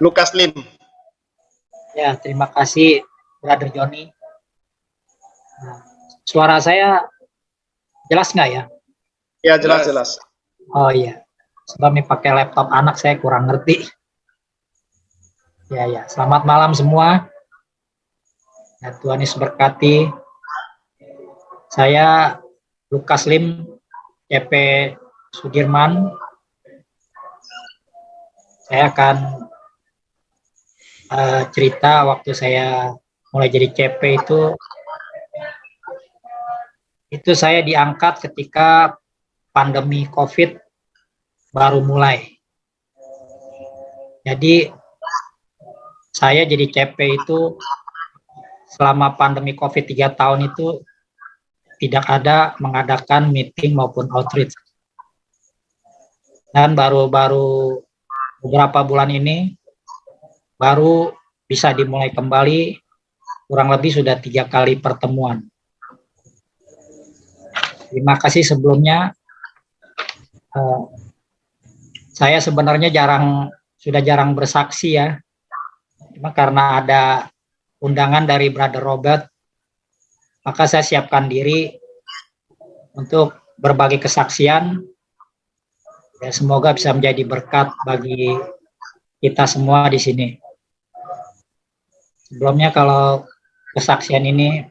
Lukas Lim. Ya, terima kasih Brother Joni. Suara saya jelas nggak ya? Ya, jelas. Oh iya, sebab ini pakai laptop anak saya kurang ngerti. Ya, selamat malam semua. Ya, Tuhan Yesus berkati. Saya Lukas Lim, CP Sudirman. Saya akan cerita waktu saya mulai jadi CP itu saya diangkat ketika pandemi COVID baru mulai. Jadi saya jadi CP itu selama pandemi COVID 3 tahun itu tidak ada mengadakan meeting maupun outreach. Dan baru beberapa bulan ini baru bisa dimulai kembali, kurang lebih sudah 3 kali pertemuan. Terima kasih sebelumnya. Saya sebenarnya sudah jarang bersaksi ya, cuma karena ada undangan dari Brother Robert, maka saya siapkan diri untuk berbagi kesaksian. Ya, semoga bisa menjadi berkat bagi kita semua di sini. Sebelumnya kalau kesaksian ini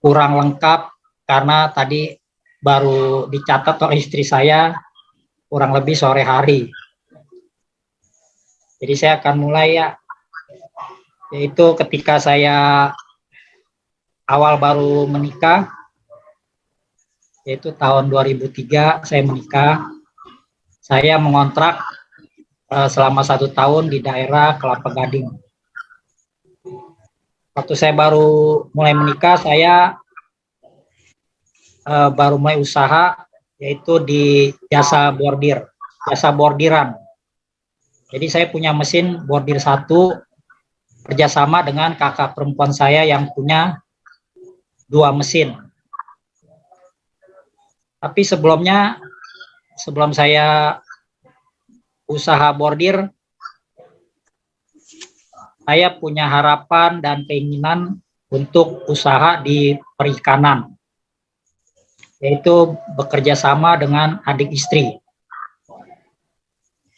kurang lengkap karena tadi baru dicatat oleh istri saya kurang lebih sore hari. Jadi saya akan mulai ya, yaitu ketika saya awal baru menikah, yaitu tahun 2003 saya menikah. Saya mengontrak selama 1 tahun di daerah Kelapa Gading. Waktu saya baru mulai menikah, saya baru mulai usaha, yaitu di jasa bordiran. Jadi saya punya mesin bordir 1, kerjasama dengan kakak perempuan saya yang punya 2 mesin. Tapi sebelum saya usaha bordir, saya punya harapan dan keinginan untuk usaha di perikanan, yaitu bekerja sama dengan adik istri.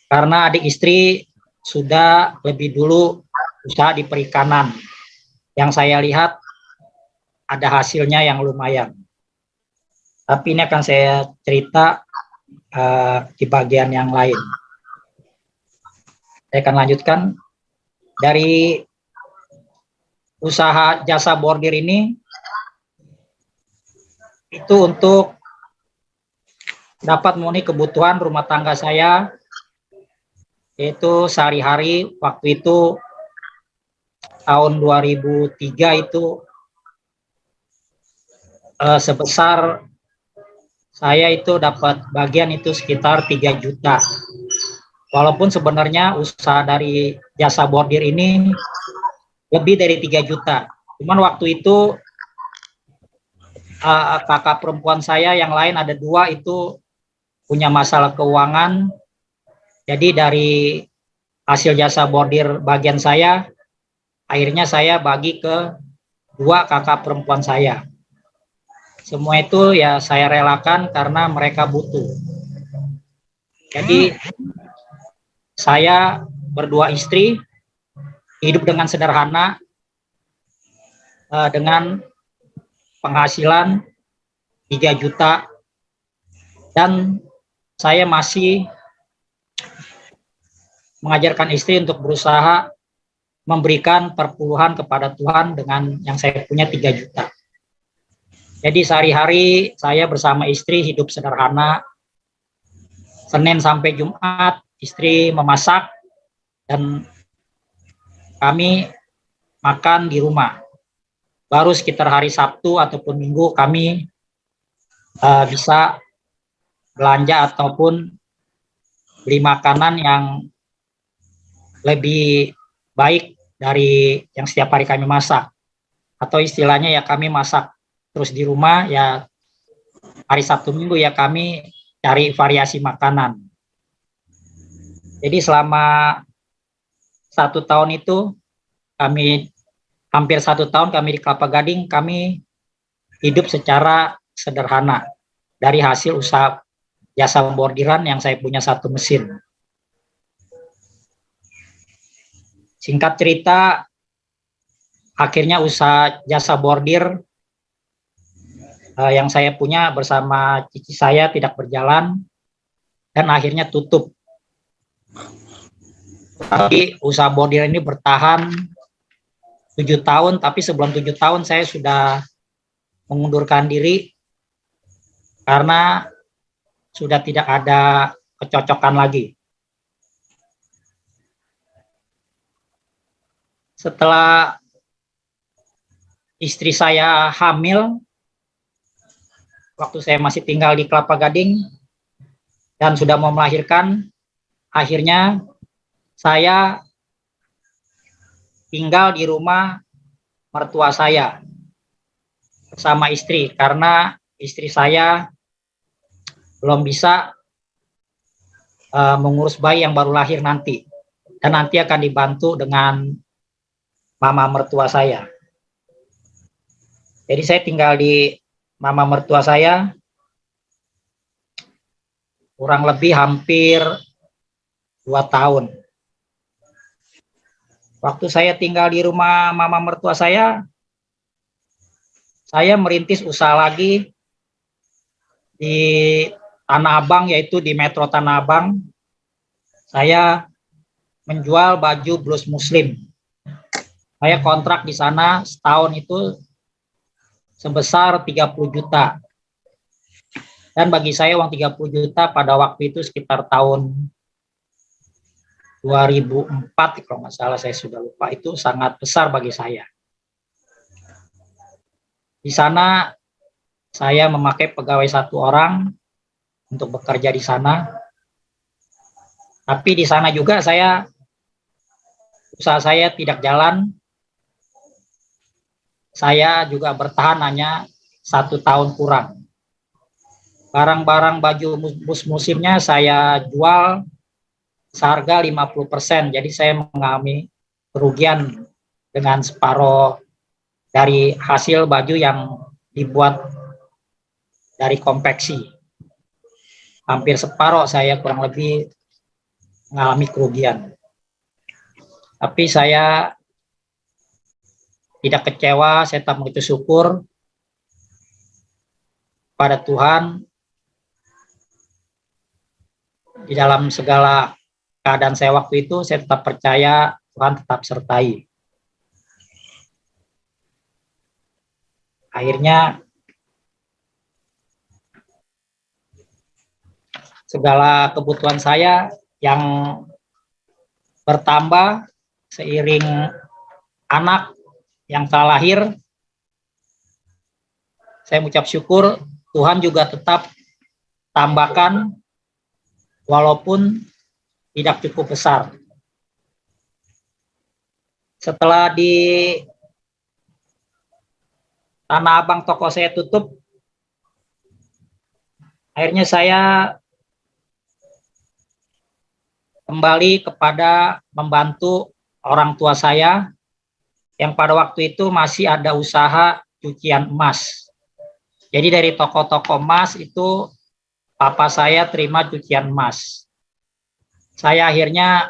Karena adik istri sudah lebih dulu usaha di perikanan, yang saya lihat ada hasilnya yang lumayan. Tapi ini akan saya cerita di bagian yang lain. Saya akan lanjutkan. Dari usaha jasa bordir ini, itu untuk dapat memenuhi kebutuhan rumah tangga saya, yaitu sehari-hari. Waktu itu tahun 2003 itu sebesar saya itu dapat bagian itu sekitar 3 juta. Walaupun sebenarnya usaha dari jasa bordir ini lebih dari 3 juta. Cuman waktu itu kakak perempuan saya yang lain ada 2 itu punya masalah keuangan. Jadi dari hasil jasa bordir bagian saya, akhirnya saya bagi ke 2 kakak perempuan saya. Semua itu ya saya relakan karena mereka butuh. Jadi saya berdua istri hidup dengan sederhana, dengan penghasilan 3 juta, dan saya masih mengajarkan istri untuk berusaha memberikan perpuluhan kepada Tuhan dengan yang saya punya 3 juta. Jadi sehari-hari saya bersama istri hidup sederhana. Senin sampai Jumat istri memasak dan kami makan di rumah. Baru sekitar hari Sabtu ataupun Minggu kami bisa belanja ataupun beli makanan yang lebih baik dari yang setiap hari kami masak. Atau istilahnya ya kami masak terus di rumah, ya hari Sabtu Minggu ya kami cari variasi makanan. Jadi selama 1 tahun itu kami, hampir 1 tahun kami di Kelapa Gading, kami hidup secara sederhana dari hasil usaha jasa bordiran yang saya punya 1 mesin. Singkat cerita, akhirnya usaha jasa bordir yang saya punya bersama cici saya tidak berjalan dan akhirnya tutup. Tapi usaha bordir ini bertahan 7 tahun, tapi sebelum 7 tahun saya sudah mengundurkan diri karena sudah tidak ada kecocokan lagi. Setelah istri saya hamil, waktu saya masih tinggal di Kelapa Gading dan sudah mau melahirkan, akhirnya saya tinggal di rumah mertua saya bersama istri karena istri saya belum bisa mengurus bayi yang baru lahir nanti, dan nanti akan dibantu dengan mama mertua saya. Jadi saya tinggal di mama mertua saya kurang lebih hampir 2 tahun. Waktu saya tinggal di rumah mama mertua saya merintis usaha lagi di Tanah Abang, yaitu di Metro Tanah Abang. Saya menjual baju blus muslim. Saya kontrak di sana setahun itu sebesar 30 juta. Dan bagi saya uang 30 juta pada waktu itu sekitar tahun 2004 kalau nggak salah, saya sudah lupa, itu sangat besar bagi saya. Di sana saya memakai pegawai 1 orang untuk bekerja di sana. Tapi di sana juga usaha saya tidak jalan. Saya juga bertahan hanya 1 tahun kurang. Barang-barang baju musimnya saya jual seharga 50%. Jadi saya mengalami kerugian dengan separuh dari hasil baju yang dibuat dari konveksi. Hampir separuh saya kurang lebih mengalami kerugian. Tapi saya tidak kecewa, saya tetap mengucap syukur pada Tuhan. Di dalam segala keadaan saya waktu itu, saya tetap percaya Tuhan tetap sertai. Akhirnya segala kebutuhan saya yang bertambah seiring anak yang telah lahir, saya mengucap syukur Tuhan juga tetap tambahkan walaupun tidak cukup besar. Setelah di Tanah Abang toko saya tutup, akhirnya saya kembali kepada membantu orang tua saya yang pada waktu itu masih ada usaha cucian emas. Jadi dari toko-toko emas itu papa saya terima cucian emas. Saya akhirnya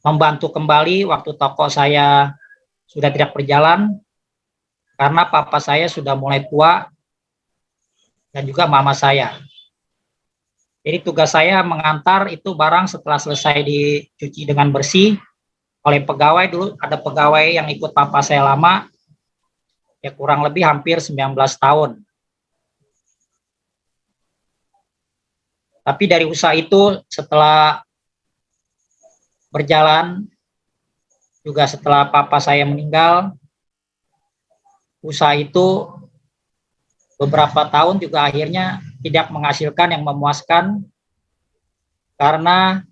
membantu kembali waktu toko saya sudah tidak berjalan karena papa saya sudah mulai tua dan juga mama saya. Jadi tugas saya mengantar itu barang setelah selesai dicuci dengan bersih oleh pegawai. Dulu ada pegawai yang ikut papa saya lama, ya kurang lebih hampir 19 tahun. Tapi dari usaha itu setelah berjalan, juga setelah papa saya meninggal, usaha itu beberapa tahun juga akhirnya tidak menghasilkan yang memuaskan karena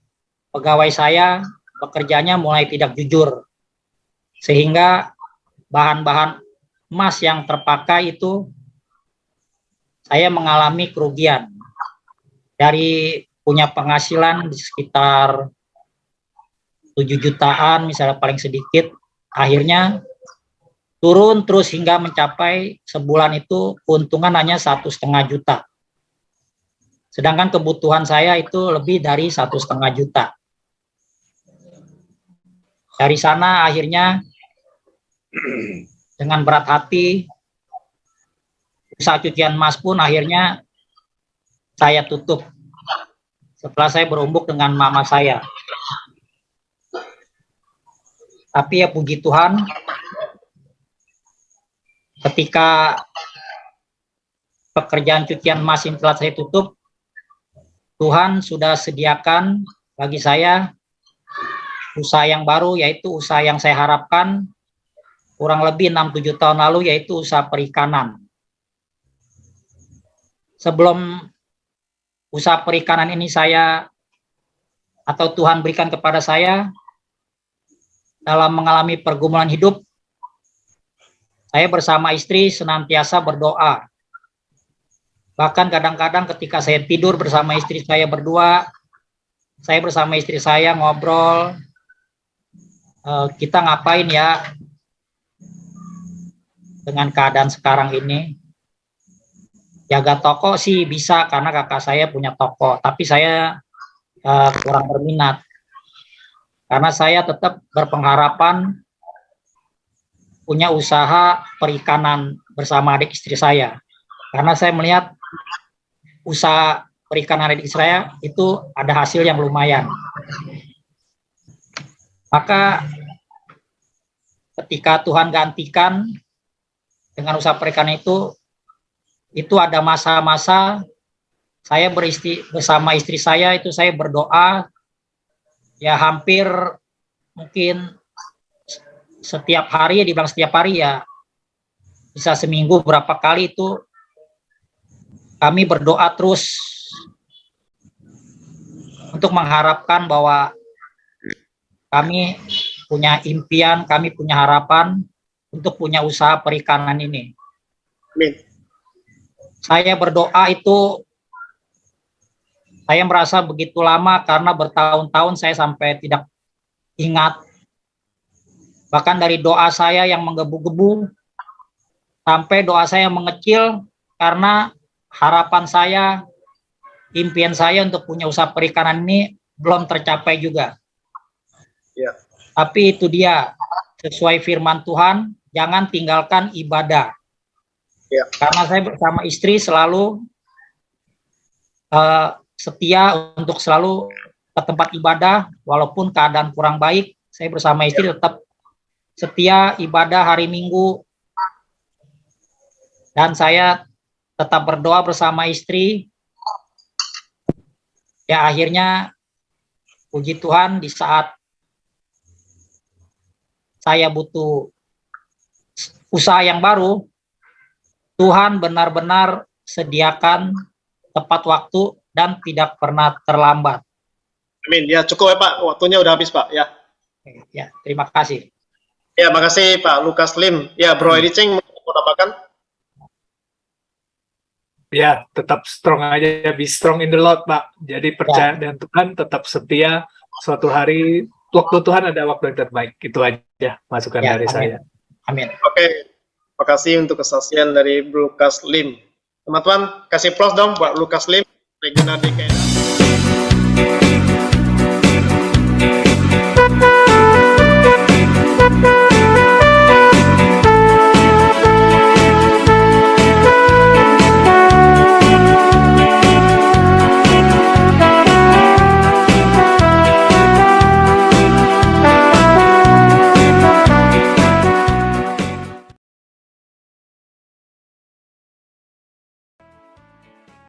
pegawai saya bekerjanya mulai tidak jujur, sehingga bahan-bahan emas yang terpakai itu saya mengalami kerugian. Dari punya penghasilan di sekitar 7 jutaan misalnya paling sedikit, akhirnya turun terus hingga mencapai sebulan itu keuntungan hanya 1,5 juta. Sedangkan kebutuhan saya itu lebih dari 1,5 juta. Dari sana akhirnya dengan berat hati, usaha cucian emas pun akhirnya saya tutup setelah saya berumbuk dengan mama saya. Tapi ya puji Tuhan, ketika pekerjaan cucian emas yang telah saya tutup, Tuhan sudah sediakan bagi saya usaha yang baru, yaitu usaha yang saya harapkan kurang lebih 6-7 tahun lalu, yaitu usaha perikanan. Sebelum usaha perikanan ini Tuhan berikan kepada saya, dalam mengalami pergumulan hidup, saya bersama istri senantiasa berdoa. Bahkan kadang-kadang ketika saya tidur bersama istri saya berdua, saya bersama istri saya ngobrol, kita ngapain ya dengan keadaan sekarang ini. Jaga toko sih bisa karena kakak saya punya toko, tapi saya kurang berminat. Karena saya tetap berpengharapan punya usaha perikanan bersama adik istri saya. Karena saya melihat usaha perikanan adik istri saya itu ada hasil yang lumayan. Maka ketika Tuhan gantikan dengan usaha perikanan itu ada masa-masa saya bersama istri saya itu saya berdoa ya hampir mungkin setiap hari, dibilang setiap hari ya bisa seminggu berapa kali itu kami berdoa terus untuk mengharapkan bahwa kami punya impian, kami punya harapan untuk punya usaha perikanan ini. Amin. Saya berdoa itu, saya merasa begitu lama karena bertahun-tahun saya sampai tidak ingat. Bahkan dari doa saya yang menggebu-gebu, sampai doa saya mengecil karena harapan saya, impian saya untuk punya usaha perikanan ini belum tercapai juga. Ya. Tapi itu dia, sesuai firman Tuhan, jangan tinggalkan ibadah. Ya. Karena saya bersama istri selalu setia untuk selalu ke tempat ibadah, walaupun keadaan kurang baik, saya bersama istri tetap setia ibadah hari Minggu. Dan saya tetap berdoa bersama istri. Ya akhirnya, puji Tuhan, di saat saya butuh usaha yang baru, Tuhan benar-benar sediakan tepat waktu dan tidak pernah terlambat. Amin. Ya cukup ya Pak, waktunya udah habis Pak ya. Ya, terima kasih. Ya, makasih Pak Lukas Lim. Ya, Bro Edi Cheng mau tambahkan? Ya, tetap strong aja, be strong in the Lord, Pak. Jadi percaya dengan Tuhan, tetap setia. Suatu hari, waktu Tuhan ada waktu yang terbaik. Itu aja masukan dari amin. saya. Amin. Oke, makasih untuk kesaksian dari Bro Lukas Lim. Teman-teman, kasih plus dong buat Lukas Lim, Regional DKI.